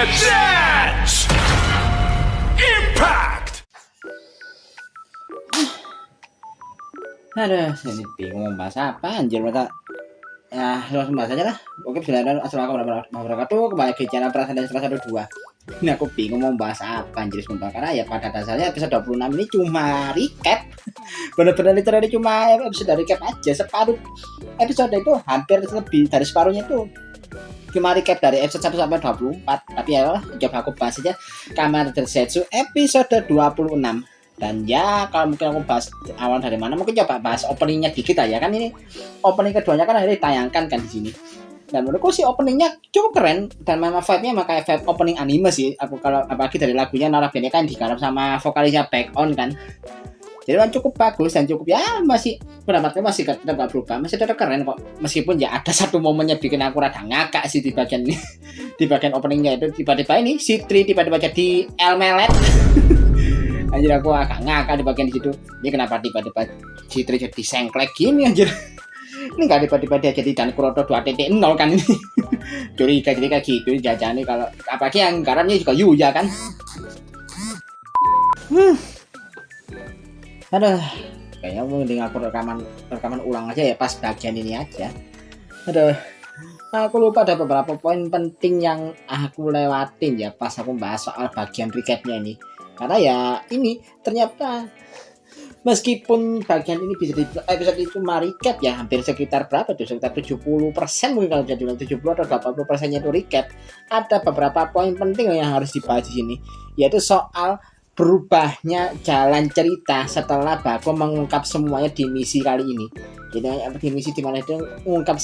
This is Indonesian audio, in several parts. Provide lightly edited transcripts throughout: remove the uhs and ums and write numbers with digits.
Legends! Impact! Aduh, ini bingung bahas apa anjir mata. Ya, langsung bahas aja lah. Oke, bismillahirrahmanirrahim. Assalamualaikum warahmatullahi wabarakatuh. Kembali ke channel Perasaan dan Salah 12. Ini aku bingung mau bahas apa anjir sumpah, karena ya pada dasarnya episode 26 ini cuma recap. Bener-bener literally cuma episode recap aja. Separuh episode itu hampir lebih dari separuhnya itu cuma recap dari episode 1 sampai 24. Tapi ya coba aku bahas aja Kamen Rider Zetsu episode 26. Dan ya kalau mungkin aku bahas awal dari mana, mungkin coba bahas openingnya dikit aja kan. Ini opening keduanya kan akhirnya ditayangkan kan di sini. Dan menurutku sih openingnya cukup keren dan memang vibe-nya emang kayak vibe opening anime sih. Aku kalau apalagi dari lagunya Norabene kan digarap sama vokalisnya Back On kan. Jadi kan cukup bagus dan cukup ya masih pendapatnya masih tetap gak berubah, masih tetap keren kok. Meskipun ya ada satu momennya bikin aku rada ngakak sih di bagian ini. Di bagian openingnya itu tiba-tiba ini si Tri tiba-tiba jadi Elmelet. Anjir aku agak ngakak di bagian di situ. Ini kenapa tiba-tiba si Tri jadi sengklek gini anjir. Ini gak tiba-tiba dia jadi Dan Kuroto 2.0 kan ini. Curiga jadi kayak gitu jajannya kalau apalagi yang garapnya juga Yuya kan. Aduh, kayaknya mending aku rekaman ulang aja ya pas bagian ini aja. Aduh, aku lupa ada beberapa poin penting yang aku lewatin ya pas aku bahas soal bagian recapnya ini. Karena ya ini ternyata meskipun bagian ini bisa di episode itu cuma recap ya, hampir sekitar berapa tuh, sekitar 70% mungkin kalau jadi 70 atau 80% itu recap. Ada beberapa poin penting yang harus dibahas di sini, yaitu soal berubahnya jalan cerita setelah Bako mengungkap semuanya di misi kali ini. Jadi di misi dimana dia mengungkap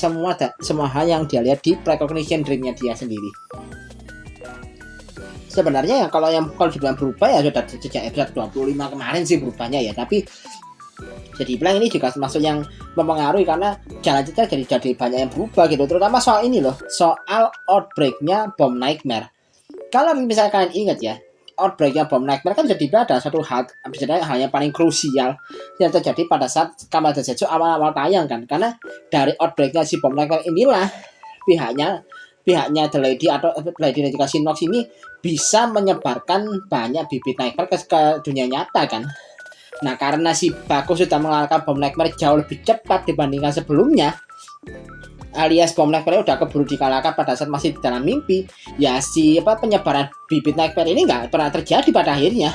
semua hal yang dia lihat di precognition dreamnya dia sendiri. Sebenarnya ya kalau dibilang berubah ya sudah sejak episode 25 kemarin sih berubahnya ya, tapi jadi bilang ini juga termasuk yang mempengaruhi karena jalan cerita jadi banyak yang berubah gitu, terutama soal ini loh, soal outbreaknya Bomb Nightmare. Kalau misalnya kalian ingat ya, outbreaknya Bomb Nightmare kan jadi ada satu hal, misalnya hal yang paling krusial yang terjadi pada saat Kamen Rider Zetsu awal-awal tayang kan, karena dari outbreaknya si Bomb Nightmare inilah pihaknya The Lady atau Lady dan juga Shinox ini bisa menyebarkan banyak bibit Nightmare ke dunia nyata kan. Nah karena si Bako sudah mengalahkan Bomb Nightmare jauh lebih cepat dibandingkan sebelumnya, alias Bomb Nightmare udah keburu dikalahkan pada saat masih di dalam mimpi, ya si penyebaran bibit Nightmare ini nggak pernah terjadi pada akhirnya.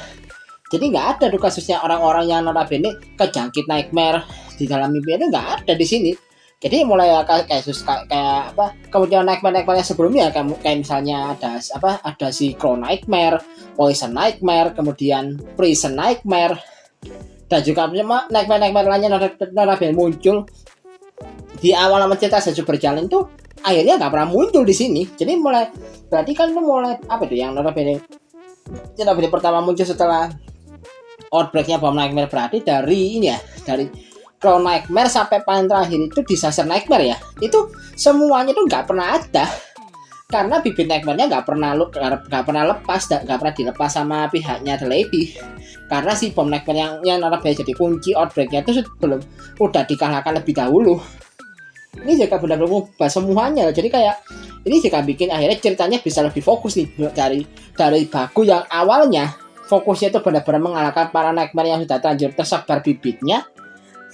Jadi nggak ada tuh kasusnya orang-orang yang notabene kejangkit Nightmare di dalam mimpi, itu nggak ada di sini. Jadi mulai kayak kemudian Nightmare yang sebelumnya kayak misalnya ada si Crow Nightmare, Poison Nightmare, kemudian Prison Nightmare, dan juga Nightmare lainnya notabene muncul di awal cerita Zetsu berjalan tuh akhirnya nggak pernah muncul di sini. Jadi berarti kan itu mulai yang notabene pertama muncul setelah outbreaknya Bomb Nightmare, berarti dari Crown Nightmare sampai paling terakhir itu Disaster Nightmare ya, itu semuanya tuh nggak pernah ada karena bibit Nightmare-nya nggak pernah dilepas sama pihaknya The Lady, karena si Bomb Nightmare yang notabene jadi kunci outbreak-nya itu udah dikalahkan lebih dahulu. Ini juga benar-benar mengubah semuanya, jadi kayak ini juga bikin akhirnya ceritanya bisa lebih fokus nih dari Baku yang awalnya fokusnya itu benar-benar mengalahkan para Nightmare yang sudah terlanjur tersebar bibitnya.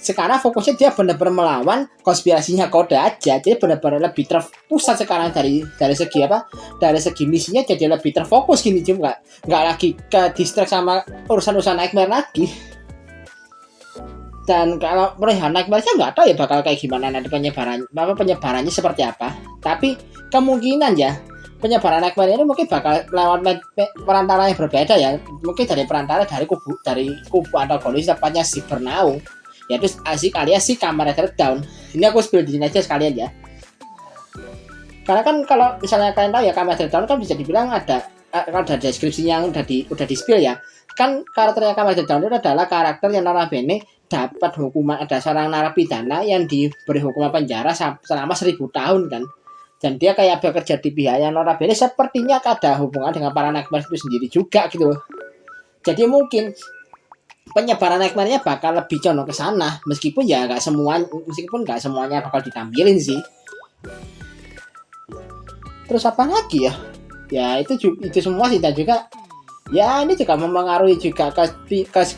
Sekarang fokusnya dia benar-benar melawan konspirasinya Kode aja. Jadi benar-benar lebih terpusat sekarang dari segi misinya, jadi lebih terfokus gini, juga nggak lagi ke distract sama urusan Nightmare lagi. Dan kalau melihat Nightmare-nya nggak tahu ya bakal kayak gimana nanti penyebarannya seperti apa. Tapi kemungkinan ya penyebaran Nightmare ini mungkin bakal lewat perantara yang berbeda ya. Mungkin dari perantara dari kubu antagonis, tepatnya si Burnout, yaitu alias si Kamen Rider Down. Ini aku spill di sini aja sekalian ya. Karena kan kalau misalnya kalian tahu ya, Kamen Rider Down kan bisa dibilang ada deskripsinya yang udah di spill ya. Kan karakternya Kamen Rider Down itu adalah karakter yang notabene dapat hukuman, ada seorang narapidana yang diberi hukuman penjara selama 1000 tahun kan. Dan dia kayak bekerja di pihak yang notabene sepertinya ada hubungan dengan para Nightmare itu sendiri juga gitu loh. Jadi mungkin penyebaran Nightmare-nya bakal lebih condong ke sana, meskipun nggak semuanya bakal ditampilin sih. Terus apa lagi ya? Ya itu semua sih, dan juga ya ini juga mempengaruhi juga ke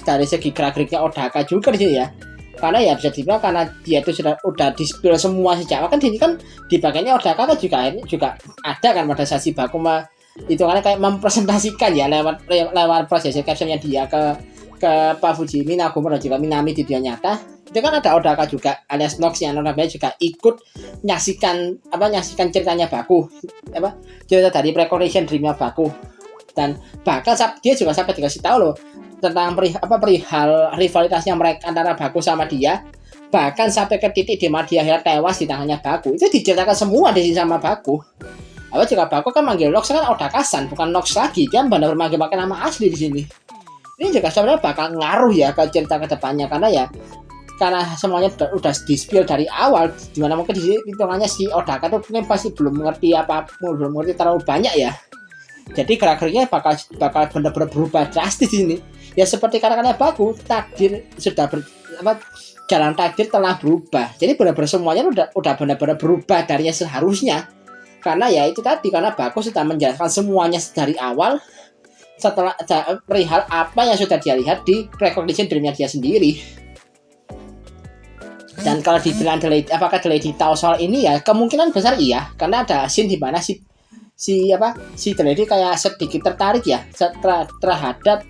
dari segi gerak-geriknya Odaka juga di sini ya. Karena ya bisa dibilang karena dia itu udah di-spill semua sejak awal kan, ini kan di bagiannya Odaka kan juga ada kan pada saat si Baku itu kan kayak mempresentasikan ya lewat proses captionnya dia ke Pak Fujimi, Nagumo dan juga Minami di dunia nyata. Itu kan ada Odaka juga alias Nox yang namanya juga ikut nyaksikan ceritanya Baku, cerita dari Precognition Dreamnya Baku, dan bahkan dia juga sampai dikasih tahu loh tentang perihal rivalitasnya mereka antara Baku sama dia, bahkan sampai ke titik di mana dia akhirnya tewas di tangannya Baku. Itu diceritakan semua di sini sama Baku. Juga Baku kan manggil Nox kan Odaka-san, bukan Nox lagi, dia benar-benar manggil pakai nama asli di sini. Ini juga sebenarnya bakal ngaruh ya ke cerita kedepannya, karena semuanya udah di-spill dari awal, dimana mungkin di sini hitungannya si Odaka tuh mungkin pasti belum mengerti terlalu banyak ya. Jadi gerak-geriknya bakal benar-benar berubah drastis ini. Ya seperti kata-kata Baku, jalan takdir telah berubah. Jadi benar-benar semuanya udah benar-benar berubah dari yang seharusnya. Karena ya itu tadi, karena Baku sudah menjelaskan semuanya dari awal setelah perihal apa yang sudah dia lihat di Precognition Dreamnya dia sendiri. Dan kalau dibilang apakah Delady tahu soal ini, ya kemungkinan besar iya, karena ada scene di mana si Delady kayak sedikit tertarik ya terhadap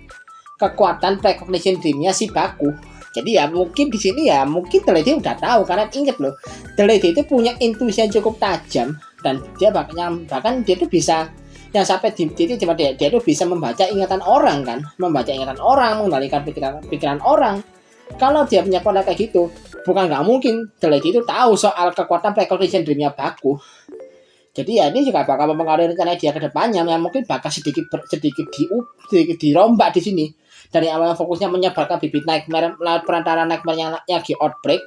kekuatan Precognition Dreamnya si Baku. Jadi ya mungkin di sini ya mungkin Delady udah tahu, karena inget loh, Delady itu punya intuisi yang cukup tajam, dan dia bahkan dia tuh bisa yang sampai di titik dia tuh bisa membaca ingatan orang kan, mengendalikan pikiran orang. Kalau dia punya kekuatan kayak gitu, bukan nggak mungkin Delady itu tahu soal kekuatan Precognition Dreamnya Baku. Jadi ya ini juga bakal mempengaruhi rencana dia ke depannya, yang mungkin bakal sedikit dirombak di sini. Dari awal fokusnya menyebarkan bibit nightmare lewat perantara nightmare yang lagi outbreak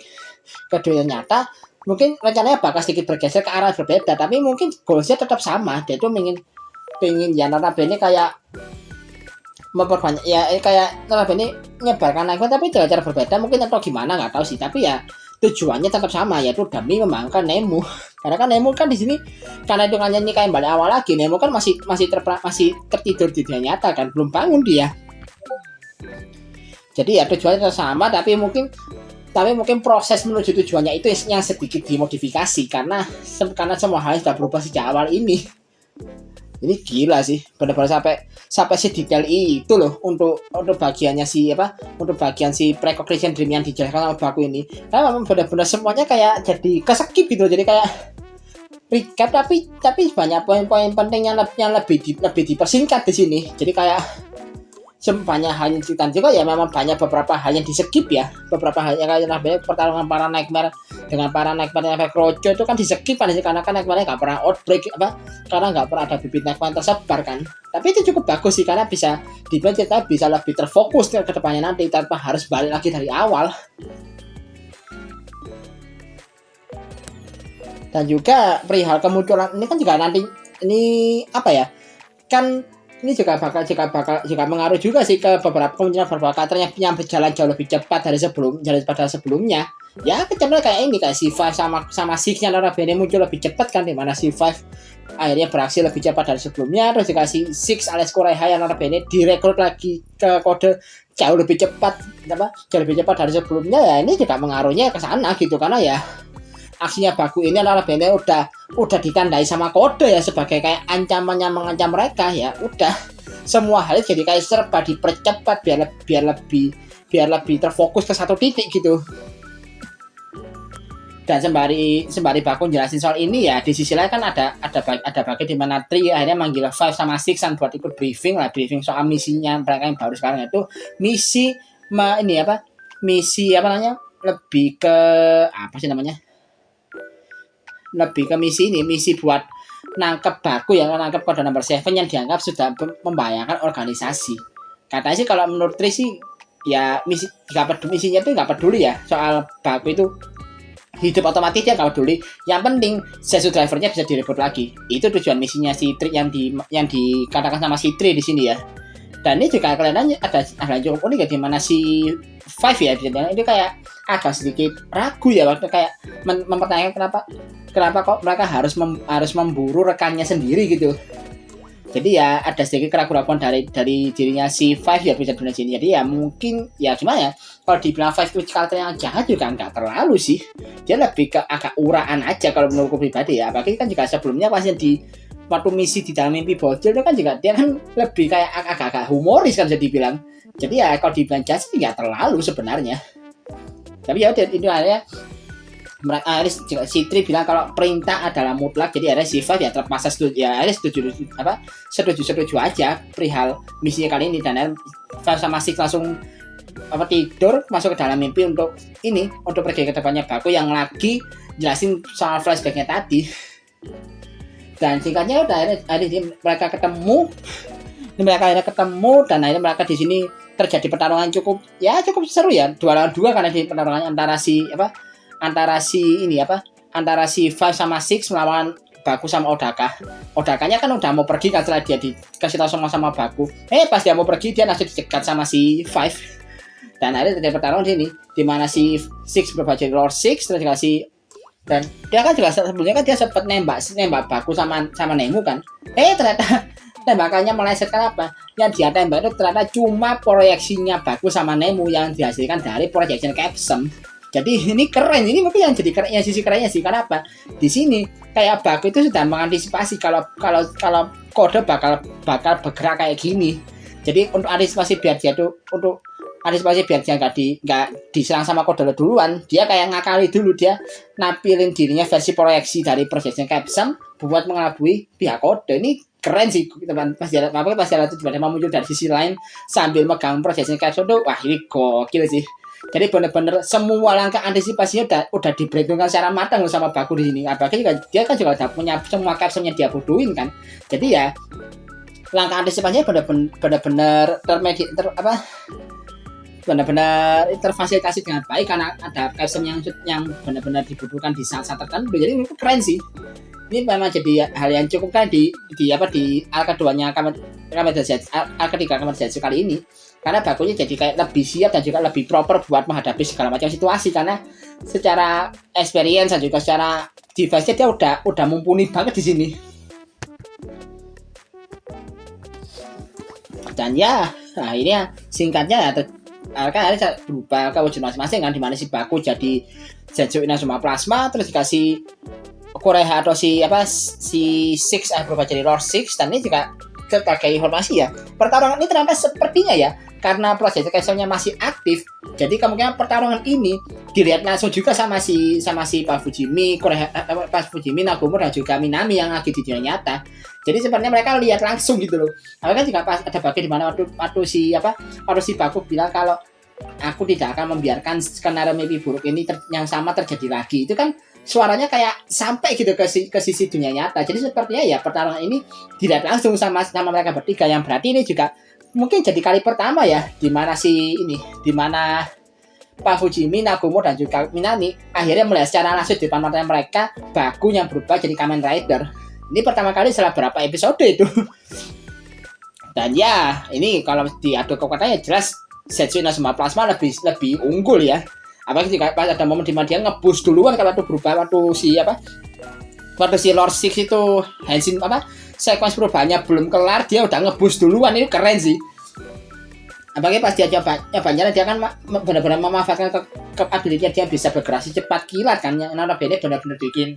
ke dunia nyata, mungkin rencananya bakal sedikit bergeser ke arah berbeda, tapi mungkin goalsnya tetap sama. Dia tuh pengen ya notabene kayak memperbanyak ya kayak notabene menyebarkan nightmare tapi dengan cara berbeda mungkin, atau gimana nggak tahu sih, tapi ya tujuannya tetap sama, yaitu demi membangunkan Nemu. Karena kan Nemu kan di sini, karena itu kan ini kayak balik awal lagi, Nemu kan masih tertidur di dunia nyata kan, belum bangun dia. Jadi ya tujuannya tetap sama, tapi mungkin proses menuju tujuannya itu yang sedikit dimodifikasi karena semua hal sudah berubah sejak awal ini. Ini gila sih, benar-benar sampai sedetail itu loh untuk bagiannya untuk bagian si Precognition Dream yang dijelaskan sama Baku ini. Karena memang benar-benar semuanya kayak jadi kesakit gitu, jadi kayak recap tapi banyak poin-poin penting yang lebih dipersingkat di sini. Jadi kayak banyak hal yang cerita juga ya, memang banyak beberapa hal yang di-skip ya. Beberapa hal yang kayak pertarungan para nightmare dengan para nightmare efek Rojo itu kan di-skip kan, karena kan nightmare nggak pernah outbreak karena nggak pernah ada bibit nightmare tersebar kan. Tapi itu cukup bagus sih, karena bisa dibuat cerita bisa lebih terfokus ke depannya nanti tanpa harus balik lagi dari awal. Dan juga perihal kemunculan ini kan juga nanti ini kan ini juga mengaruh juga sih ke beberapa karakter yang berjalan jauh lebih cepat dari sebelumnya. Ya kecuali kayak ini, kayak C5 sama Six yang notabene muncul lebih cepat kan, dimana C5 akhirnya beraksi lebih cepat dari sebelumnya. Terus juga si Six alias Kureha yang notabene direkrut lagi ke kode jauh lebih cepat dari sebelumnya. Ya ini juga mengaruhnya ke sana gitu, karena ya aksinya Baku ini adalah bener udah ditandai sama kode ya, sebagai kayak ancaman yang mengancam mereka. Ya udah semua hal jadi kayak serba dipercepat biar lebih terfokus ke satu titik gitu. Dan sembari Baku jelasin soal ini ya, di sisi lain kan ada bagian di mana Tri akhirnya manggil Five sama Sixan buat ikut briefing soal misinya mereka yang baru sekarang, itu misi lebih ke misi buat nangkep Baku ya, nangkep kode nomor 7 yang dianggap sudah membahayakan organisasi. Katanya sih kalau menurut Tri sih ya misinya tuh nggak peduli ya soal Baku itu hidup otomatis, dia nggak peduli. Yang penting Zetsu drivernya bisa direbut lagi. Itu tujuan misinya si Tri yang dikatakan sama si Tri di sini ya. Dan ini juga kelihatannya ada cukup unik ya, di mana si Five ya itu kayak agak sedikit ragu ya waktu kayak mempertanyakan kenapa kok mereka harus memburu rekannya sendiri gitu. Jadi ya ada sedikit keraguan dari dirinya si Five ya bisa dunia sini. Jadi ya mungkin ya gimana ya, kalau dibilang Five itu karakter yang jahat juga nggak terlalu sih. Dia lebih ke agak uraan aja kalau menurutku pribadi ya. Apalagi kan juga sebelumnya pas di waktu misi di dalam mimpi bocil itu kan juga dia kan lebih kayak agak-agak humoris kan bisa dibilang. Jadi ya kalau dibilang jahat sih nggak terlalu sebenarnya. Tapi ya itu akhirnya akhirnya si Tri bilang kalau perintah adalah mutlak, jadi akhirnya si Five ya terpaksa setuju, ya akhirnya setuju aja perihal misinya kali ini. Dan Five sama Six langsung tidur masuk ke dalam mimpi untuk pergi ke depannya Baku yang lagi jelasin soal flashbacknya tadi. Dan singkatnya udah akhirnya mereka ketemu dan akhirnya mereka di sini terjadi pertarungan cukup seru ya, 2 lawan 2 karena di pertarungan antara si Five sama Six melawan Baku sama Odaka. Odakanya kan udah mau pergi kan setelah dia dikasih tahu sama Baku. Pas dia mau pergi dia langsung dicegat sama si Five. Dan akhirnya terjadi pertarungan di sini di mana si Six berubah jadi Lord Six terus dikasih, dan dia kan juga sebelumnya kan dia sempat nembak Baku sama Nemu kan. Ternyata tembakannya meleset. Kenapa? Yang dia tembak itu ternyata cuma proyeksinya Baku sama Nemu yang dihasilkan dari projection capsule. Jadi ini keren, ini mungkin yang jadi keren, yang sisi kerennya sih. Karena apa? Di sini kayak Baku itu sudah mengantisipasi kalau kode bakal bergerak kayak gini. Jadi untuk antisipasi biar dia nggak diserang sama kode duluan, dia kayak ngakali dulu, dia nampilin dirinya versi proyeksi dari projection capsule buat mengelabui pihak kode. Ini keren sih teman. Pas dia itu tiba-tiba muncul dari sisi lain sambil megang projection capsule tuh, wah ini gokil sih. Jadi benar-benar semua langkah antisipasinya udah diperhitungkan secara matang sama Baku di sini. Apalagi dia kan juga udah punya semua capsule-nya dia butuhin kan. Jadi ya langkah antisipasinya benar-benar benar-benar terfasilitasi dengan baik karena ada capsule yang benar-benar dibutuhkan di saat-saat tertentu. Jadi itu keren sih. Ini memang jadi hal yang cukup kan di arc keduanya Kamen Zetsu kali ini. Karena Bakunya jadi kayak lebih siap dan juga lebih proper buat menghadapi segala macam situasi, karena secara experience dan juga secara device-nya dia udah mumpuni banget di sini. Dan ya, akhirnya singkatnya kan ada berubah ke wujud masing-masing kan, dimana si Baku jadi Zetsu Inazuma Plasma, terus dikasih Kureha atau si Six berubah jadi Lord Six. Dan ini juga sebagai informasi ya, pertarungan ini ternyata sepertinya ya, karena proses capsule-nya masih aktif, jadi kemungkinan pertarungan ini dilihat langsung juga sama si Pak Fujimi, Nagumo dan juga Minami yang lagi di dunia nyata. Jadi sebenarnya mereka lihat langsung gitu loh. Kan juga pas ada bagian di mana waktu si Baku bilang kalau aku tidak akan membiarkan skenario mimpi buruk ini yang sama terjadi lagi. Itu kan suaranya kayak sampai gitu ke sisi dunia nyata. Jadi sepertinya ya pertarungan ini dilihat langsung sama mereka bertiga, yang berarti ini juga mungkin jadi kali pertama ya di mana Pak Fujimi, Nagumo dan juga Minami akhirnya melihat secara langsung di depan mata mereka Baku yang berubah jadi Kamen Rider. Ini pertama kali setelah berapa episode itu. Dan ya, ini kalau diadu kekuatannya jelas Zetsu Inazuma Plasma lebih unggul ya. Apalagi jika pas ada momen di mana dia nge-boost duluan kalau waktu berubah waktu si Lord Six itu Henshin sekuens perubahannya belum kelar dia udah nge-boost duluan. Ini keren sih. Apalagi pas dia nyobanya dia kan benar-benar memanfaatkan ability-nya, dia bisa bergerak cepat kilat kan, yang notabene benar-benar bikin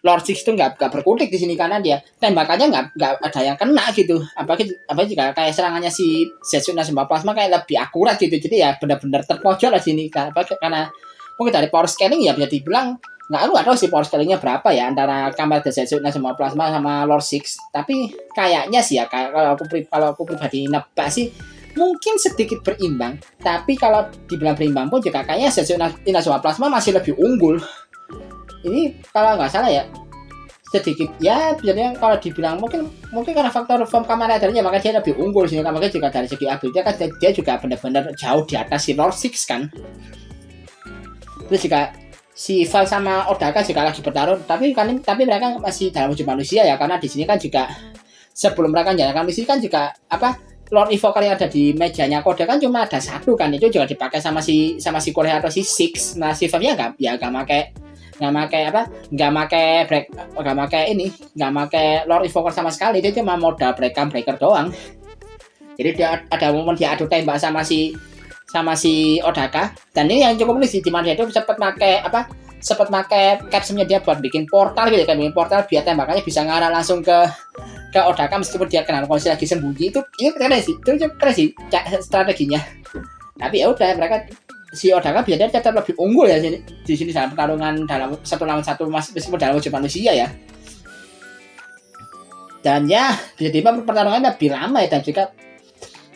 Lord Six itu nggak berkutik di sini karena dia tembakannya nggak ada yang kena gitu. Apalagi jika kayak serangannya si Zetsu Inazuma Plasma kayak lebih akurat gitu. Jadi ya benar-benar terpojok lah sini karena mungkin dari power scaling ya bisa dibilang nggak tahu sih power scalingnya berapa ya antara Kamen Zetsu Inazuma Plasma sama Lord Six. Tapi kayaknya sih ya kalau aku pribadi nebak sih mungkin sedikit berimbang, tapi kalau dibilang berimbang pun juga kayaknya Zetsu Inazuma Plasma masih lebih unggul. Ini kalau nggak salah ya sedikit ya, biasanya kalau dibilang mungkin karena faktor form Kamen Rider-nya maka dia lebih unggul sih. Makanya juga dari segi ability kan dia juga benar-benar jauh di atas si Lord Six kan. Terus juga si Val sama Odaka juga lagi bertarung, tapi mereka masih dalam wujud manusia ya, karena di sini kan juga sebelum mereka menjalankan misi kan juga Lord Evoker yang ada di mejanya kode kan cuma ada satu kan, itu juga dipakai sama si Korea atau si Six. Nah si Five-nya nggak pakai nggak make Lord Invoker sama sekali. Dia cuma modal breaker doang. Jadi dia ada momen dia adu tembak sama si Odaka, dan ini yang cukup unik sih, dimana dia itu sempat pakai captionnya dia buat bikin portal gitu kan, bikin portal biar tembakannya bisa ngarah langsung ke Odaka meskipun dia kena kondisi lagi sembunyi. Itu keren sih, strateginya. Tapi ya udah, mereka si Odaka biasanya tetap lebih unggul ya di sini dalam pertarungan dalam 1 lawan 1 meskipun dalam wujud manusia ya. Dan ya bisa dibilang pertarungannya lebih lama ya, dan juga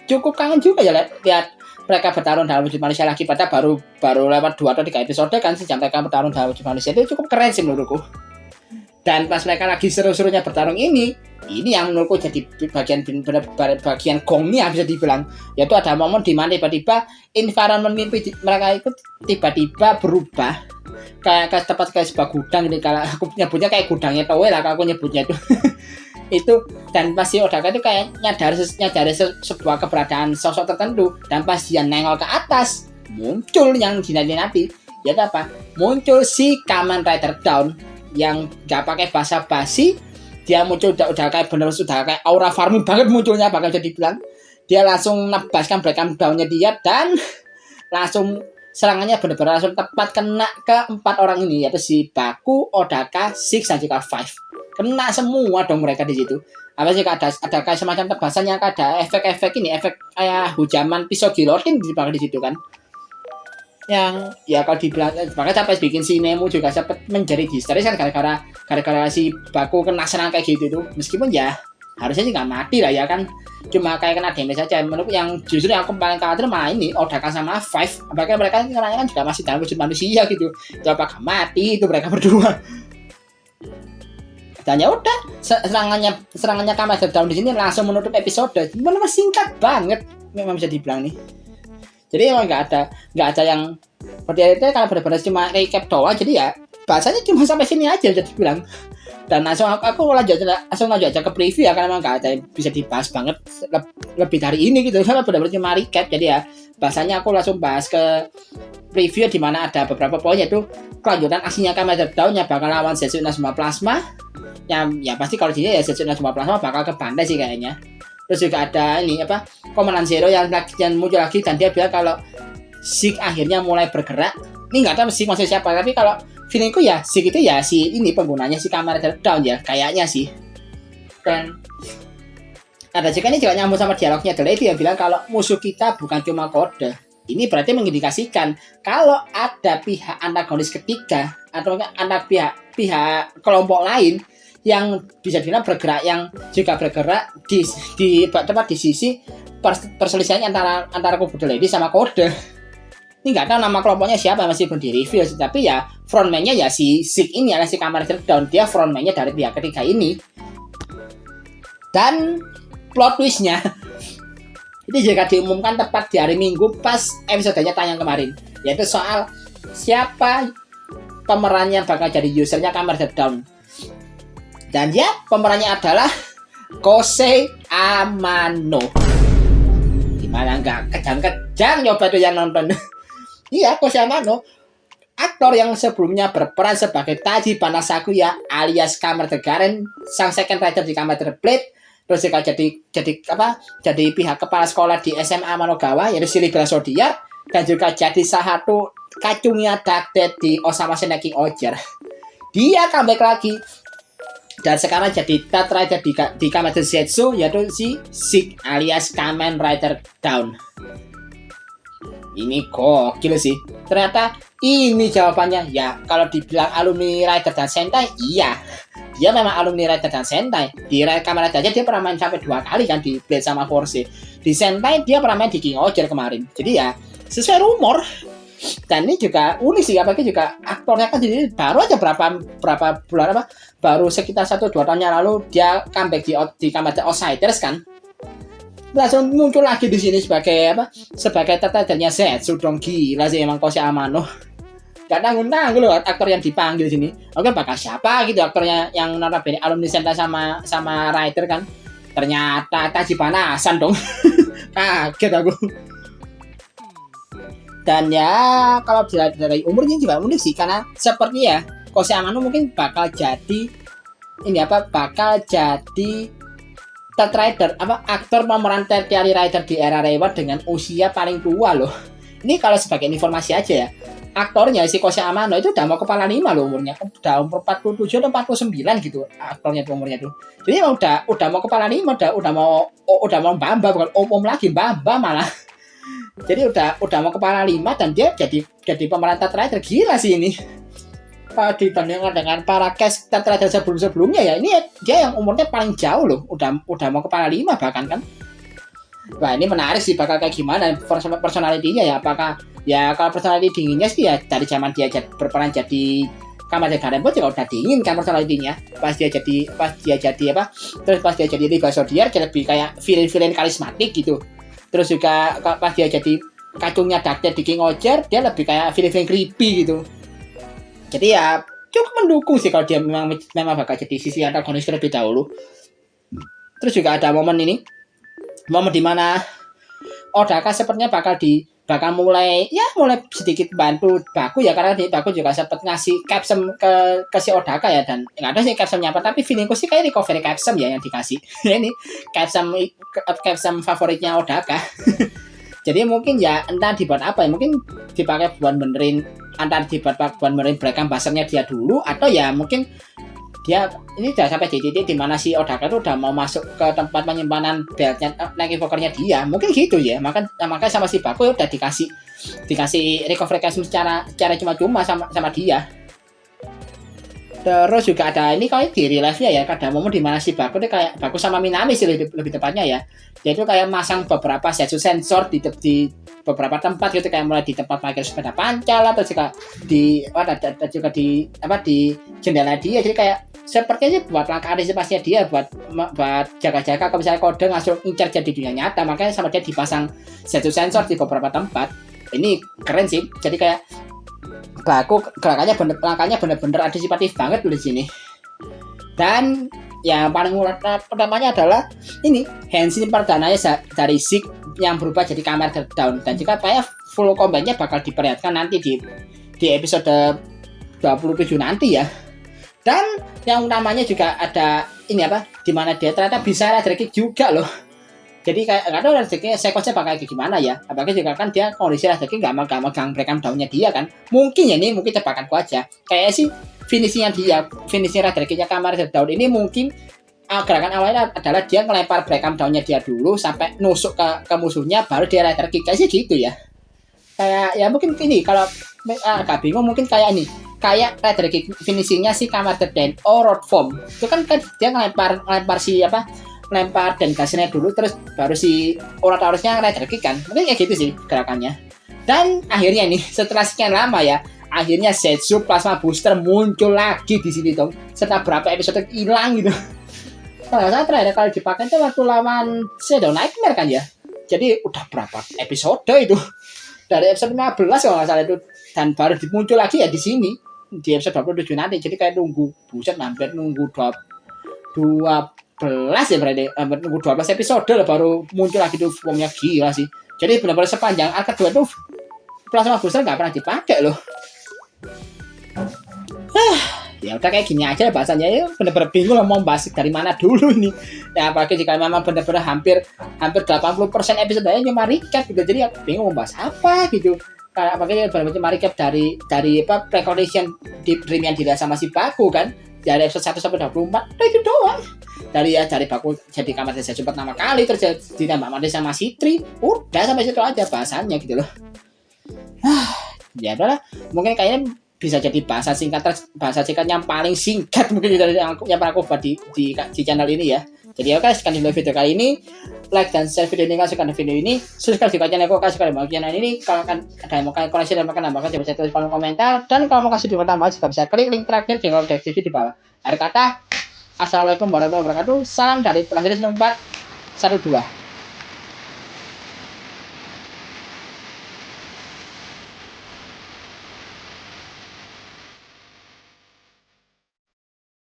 cukup kangen juga ya lihat mereka bertarung dalam wujud manusia lagi, pada baru lewat 2 atau 3 episode kan sejak mereka bertarung dalam wujud manusia. Itu cukup keren sih menurutku. Dan pas mereka lagi seru-serunya bertarung ini yang menurutku jadi bagian gongnya bisa dibilang, yaitu ada momen di mana tiba-tiba environment mimpi mereka itu tiba-tiba berubah kayak sebuah gudang ini, kalau aku nyebutnya kayak gudangnya Toei lah kalau aku nyebutnya itu. Itu, dan pasti Odaka itu kayak nyadari sebuah keberadaan sosok tertentu, dan pas dia nengok ke atas muncul yang dinanti-nanti, yaitu apa? Muncul si Kamen Rider Dawn yang gak pakai basa-basi. Dia muncul udah kayak bener, sudah kayak aura farming banget munculnya, bahkan bisa dibilang dia langsung nebaskan breakdown down-nya dia, dan langsung serangannya benar-benar langsung tepat kena ke 4 orang ini, yaitu si Baku, Odaka, Six, dan juga Five. Kena semua dong mereka di situ. Apa sih, ada kayak semacam tebasan yang ada efek kayak hujaman pisau gilotin dipakai di situ kan. Yang ya kalau dibilang, makanya sampai bikin si Nemu juga sempat menjadi histeris kan gara-gara si Baku kena serang kayak gitu tuh. Meskipun ya harusnya sih nggak mati lah ya kan, cuma kayak kena damage saja. Menurut yang justru yang aku paling khawatir malah ini Odaka sama Five, apakah mereka kenanya kan juga masih dalam wujud manusia gitu, itu apakah mati itu mereka berdua. Dan ya udah, serangannya Kamen Rider Dawn di sini langsung menutup episode. Benar-benar singkat banget memang bisa dibilang nih. Jadi emang nggak ada yang seperti itu, karena benar-benar cuma recap doang. Jadi ya bahasanya cuma sampai sini aja bisa dibilang. Dan langsung aku lanjut aja ke preview ya, karena emang nggak ada yang bisa dibahas banget lebih dari ini gitu. Karena benar-benar cuma recap. Jadi ya bahasanya aku langsung bahas ke preview, di mana ada beberapa poin, yaitu kelanjutan aksinya Kamen Rider Dawn yang bakal lawan Zetsu Inazuma Plasma. Ya pasti kalau dia ya Zetsu Inazuma Plasma bakal ke Bandai sih kayaknya. Terus juga ada ini Komandan Zero yang muncul lagi, dan dia bilang kalau Zeke akhirnya mulai bergerak. Ini nggak tahu Zeke maksudnya siapa, tapi kalau feelingku ya Zeke itu ya si ini penggunanya si Kamen Rider Dawn ya kayaknya sih. Dan ada juga ini juga nyambung sama dialognya The Lady yang bilang kalau musuh kita bukan cuma kode. Ini berarti mengindikasikan kalau ada pihak antagonis ketiga atau anak pihak kelompok lain yang bisa dibilang bergerak, yang juga bergerak di sisi perselisihan antara kubu The Lady sama kode. Ini nggak tahu nama kelompoknya siapa, masih belum di reveal, tapi ya frontman-nya ya si Zeke ini adalah si Kamen Rider Dawn, dia frontman-nya dari pihak ketiga ini. Dan plot twist-nya ini juga diumumkan tepat di hari Minggu pas episodenya tayang kemarin, yaitu soal siapa pemeran yang bakal jadi usernya Kamen Rider Dawn. Dan ya pemerannya adalah Kosei Amano. Gimana nggak kejang-kejang nyoba tuh yang nonton. Iya, Kosei Amano, aktor yang sebelumnya berperan sebagai Tachibana Sakuya alias Kamen Rider Garen, sang second rider di Kamen Rider Blade. Terus juga jadi pihak kepala sekolah di SMA Manogawa, yaitu si Libera Zodiac, dan juga jadi salah satu kacungnya Dark Death di Osama Seneking Oger. Dia comeback lagi dan sekarang jadi third rider di Kamen Rider Zetsu, yaitu si Zeke alias Kamen Rider Dawn. Ini gokil sih. Ternyata ini jawabannya. Ya kalau dibilang alumni Rider dan Sentai, iya, dia memang alumni Rider dan Sentai. Di Kamen Rider aja dia pernah main sampai 2 kali kan, di Blade sama Force. Di Sentai dia pernah main di King Oger kemarin. Jadi ya sesuai rumor. Dan ini juga unik sih, apalagi juga aktornya kan jadi baru aja berapa bulan baru sekitar 1-2 tahun yang lalu dia comeback di Kamen Rider Outsiders kan, langsung muncul lagi di sini sebagai tetadanya Zetsu. Dong gila sih emang Kosei Amano, gak tanggung loh aktor yang dipanggil di sini. Oke, bakal siapa gitu aktornya yang notabene alumni Sentai sama Rider kan, ternyata Tachibana Hasan dong. Kaget aku. Dan ya kalau dari umurnya juga unik sih, karena seperti ya Kose Amano mungkin bakal jadi ini bakal jadi Third Rider aktor pemeran tertiary rider di era Reiwa dengan usia paling tua loh. Ini kalau sebagai informasi aja ya. Aktornya si Kose Amano itu udah mau kepala 5 loh umurnya. Udah umur 47 atau 49 gitu aktornya tuh umurnya tuh. Jadi emang udah mau kepala 5, udah mau mbah bukan om lagi, mbah malah. Jadi udah mau kepala 5 dan dia jadi pemeran Third Rider. Gila sih ini. Dibandingkan dengan para cast Third Rider sebelumnya ya, ini dia yang umurnya paling jauh loh, udah mau kepala 5 bahkan kan. Wah ini menarik sih bakal kayak gimana personality-nya ya, apakah ya kalau personality dinginnya sih ya dari zaman dia berperan jadi Kamen Rider Garden Boy juga udah dingin kan personality-nya. Pas dia jadi Liga Zodiac dia lebih kayak villain karismatik gitu. Terus juga pas dia jadi kacungnya Dark di King Oger dia lebih kayak villain creepy gitu. Jadi ya cukup mendukung sih kalau dia memang bakal jadi sisi antagonis terlebih dahulu. Terus juga ada momen di mana Odaka sepertinya bakal mulai sedikit bantu Baku ya, karena Baku juga sempat ngasih capsum ke si Odaka ya, dan nggak ada sih capsumnya apa, tapi feelingku sih kayak recovery capsum ya yang dikasih. Ini capsum favoritnya Odaka. Jadi mungkin ya entah dibuat apa ya, mungkin dipakai buat benerin Black Ambassador-nya dia dulu, atau ya mungkin dia ini udah sampai di titik dimana si Odaka tuh udah mau masuk ke tempat penyimpanan beltnya Night Invoker-nya dia, mungkin gitu ya. Makanya sama si Baku udah dikasih recovery capsum secara cuma-cuma sama dia. Terus juga ada ini kayak di real life-nya ya, ada momen di mana si Baku tuh kayak Baku sama Minami sih lebih tepatnya ya. Dia itu kayak masang beberapa setsu sensor di beberapa tempat gitu, kayak mulai di tempat parkir sepeda pancal, atau juga di jendela dia. Jadi kayak sepertinya buat langkah antisipasinya dia buat jaga-jaga kalau misalnya kode langsung incar jadi dunia nyata, makanya sama dia dipasang setsu sensor di beberapa tempat. Ini keren sih. Jadi kayak Baku langkahnya bener-bener antisipatif banget di sini. Dan yang paling pertamanya adalah ini Henshin perdananya dari Zeke yang berubah jadi Kamen Rider Dawn, dan juga kayak full combat-nya bakal diperlihatkan nanti di episode 27 nanti ya. Dan yang utamanya juga ada ini di mana dia ternyata bisa rider kick juga loh. Jadi kayak nggak tahu rider kick sequence-nya bakal kayak gimana ya. Apalagi juga kan dia kondisi rider kick nggak megang breakdown down-nya dia kan. Mungkin ya ini mungkin tebakanku aja. Kayak sih finishing rider kick-nya Kamen Rider Dawn ini mungkin gerakan awalnya adalah dia ngelempar breakdown down-nya dia dulu sampai nusuk ke musuhnya, baru dia rider kick kayak sih gitu ya. Kayak ya mungkin ini kalau agak bingung mungkin kayak ini. Kayak rider kick finishingnya si Kamen Rider Den Road Form. Itu kan dia ngelempar lempar dan gasnya dulu, terus baru si Oratorusnya rider kick kan. Mungkin kayak gitu sih gerakannya. Dan akhirnya nih setelah sekian lama ya, akhirnya Zetsu Plasma Booster muncul lagi di sini dong. Setelah berapa episode hilang gitu. Kalau nggak salah terakhir kali dipakai itu waktu lawan Shadow Nightmare kan ya. Jadi udah berapa episode itu? Dari episode 15 kalau nggak salah itu, dan baru muncul lagi ya di sini di episode 27 nanti. Jadi kayak hampir nunggu 12 ya berarti, nunggu 12 episode lah baru muncul lagi tuh formnya. Gila sih. Jadi benar-benar sepanjang arc kedua tuh Plasma Booster nggak pernah dipakai loh. Ya udah kayak gini aja bahasanya, ya bener-bener bingung lah mau bahas dari mana dulu nih ya, apalagi jika memang bener-bener hampir 80% episode aja cuma recap gitu, jadi aku bingung mau bahas apa gitu. Kayak apalagi bener-bener cuma recap dari pre-condition di Dream yang dilihat sama si Baku kan, dari episode 1 sampai 24 itu doang. Dari Baku jadi Kamen Rider Zetsu pertama kali, terus ditambah mati sama si Tri, udah sampai situ aja bahasannya gitu loh. Ya udahlah, mungkin kayaknya bisa jadi bahasa singkat yang paling singkat mungkin dari yang pernah aku buat di channel ini ya. Jadi oke, sekian dulu video kali ini. Like dan share video ini kalau suka video ini. Subscribe juga channel aku kalau suka channel ini. Kalau kan ada yang mau kalian koleksi dan mau nambahkan, coba tulis kolom komentar. Dan kalau mau kasih video tambahan juga bisa klik link terakhir di kolom deskripsi di bawah. Akhir kata, assalamualaikum warahmatullahi wabarakatuh. Salam dari Pelanggan 412.